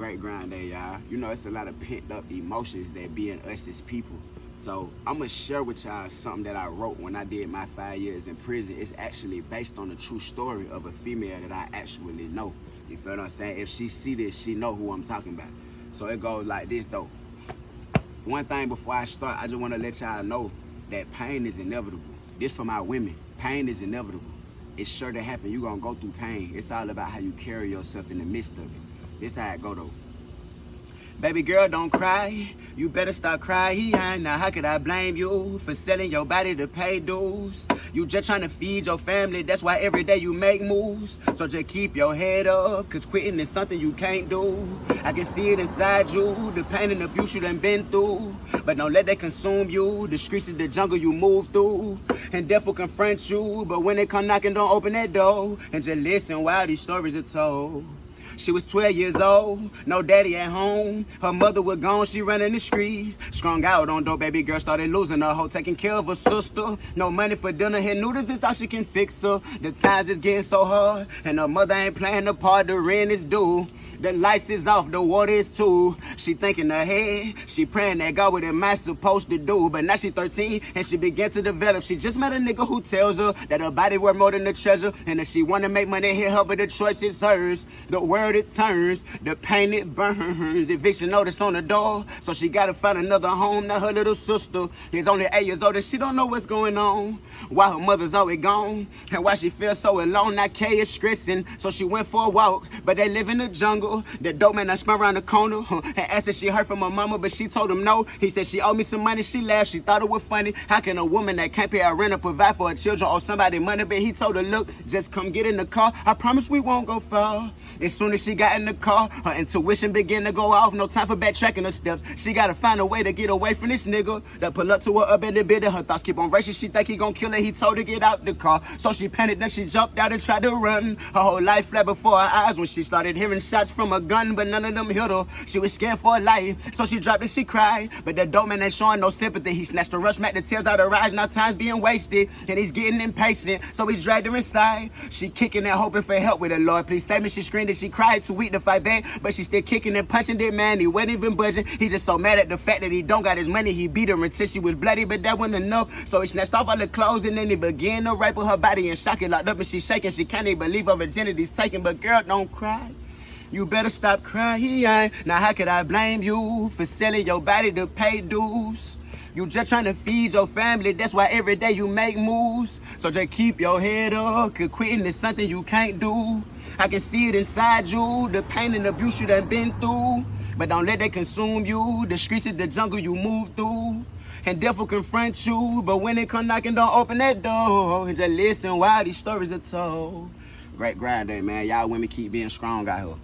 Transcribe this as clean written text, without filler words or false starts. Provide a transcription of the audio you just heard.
Great grind day, y'all. You know, it's a lot of pent up emotions that be in us as people. So I'm gonna share with y'all something that I wrote when I did my 5 years in prison. It's actually based on a true story of a female that I actually know. You feel what I'm saying? If she see this, she know who I'm talking about. So it goes like this though. One thing before I start, I just wanna let y'all know that pain is inevitable. This for my women. Pain is inevitable. It's sure to happen. You're gonna go through pain. It's all about how you carry yourself in the midst of it. This how it go though. Baby girl, don't cry. You better stop crying. Now how could I blame you for selling your body to pay dues? You just trying to feed your family. That's why every day you make moves. So just keep your head up, cause quitting is something you can't do. I can see it inside you, the pain and abuse you done been through. But don't let that consume you. The streets is the jungle you move through. And death will confront you, but when they come knocking, don't open that door. And just listen while these stories are told. She was 12 years old, no daddy at home. Her mother was gone, she running the streets. Strung out on dope, baby girl started losing her hoe, taking care of her sister. No money for dinner, here noodles is all she can fix her. The times is getting so hard, and her mother ain't playing the part, the rent is due. The lights is off, the water is too. She thinking ahead, she praying that God what am I supposed to do. But now she 13 and she began to develop. She just met a nigga who tells her that her body worth more than the treasure. And if she wanna make money, hit her, but the choice is hers. The word it turns, the pain it burns. Eviction notice on the door, so she gotta find another home. Now her little sister is only 8 years old and she don't know what's going on. Why her mother's always gone, and why she feels so alone. Now Kay is stressing, so she went for a walk, but they live in the jungle. The dope man I spun around the corner and asked if she heard from her mama, but she told him no. He said she owed me some money. She laughed, she thought it was funny. How can a woman that can't pay her rent or provide for her children owe somebody money? But he told her, look, just come get in the car. I promise we won't go far. As soon as she got in the car, her intuition began to go off. No time for backtracking her steps. She gotta find a way to get away from this nigga that pull up to her abandoned building. Her thoughts keep on racing. She think he gon' kill her. He told her get out the car. So she panicked, then she jumped out and tried to run. Her whole life flat before her eyes when she started hearing shots from a gun, but none of them hit her. She was scared for her life, so she dropped and she cried. But that dope man ain't showing no sympathy. He snatched her, rush, smacked the tears out her eyes. Now time's being wasted, and he's getting impatient, so he dragged her inside. She kicking and hoping for help with the Lord. Please save me. She screamed and she cried, too weak to fight back, but she still kicking and punching that man. He wasn't even budging. He just so mad at the fact that he don't got his money. He beat her until she was bloody, but that wasn't enough. So he snatched off all the clothes and then he began to rape her body and shock it, locked up and she shaking. She can't even believe her virginity's taken. But girl, don't cry. You better stop crying. Now how could I blame you for selling your body to pay dues? You just trying to feed your family. That's why every day you make moves. So just keep your head up, cause quitting is something you can't do. I can see it inside you, the pain and abuse you done been through. But don't let that consume you. The streets is the jungle you move through. And death will confront you, but when it come knocking, don't open that door. And just listen while these stories are told. Great grind day, man. Y'all women keep being strong out here.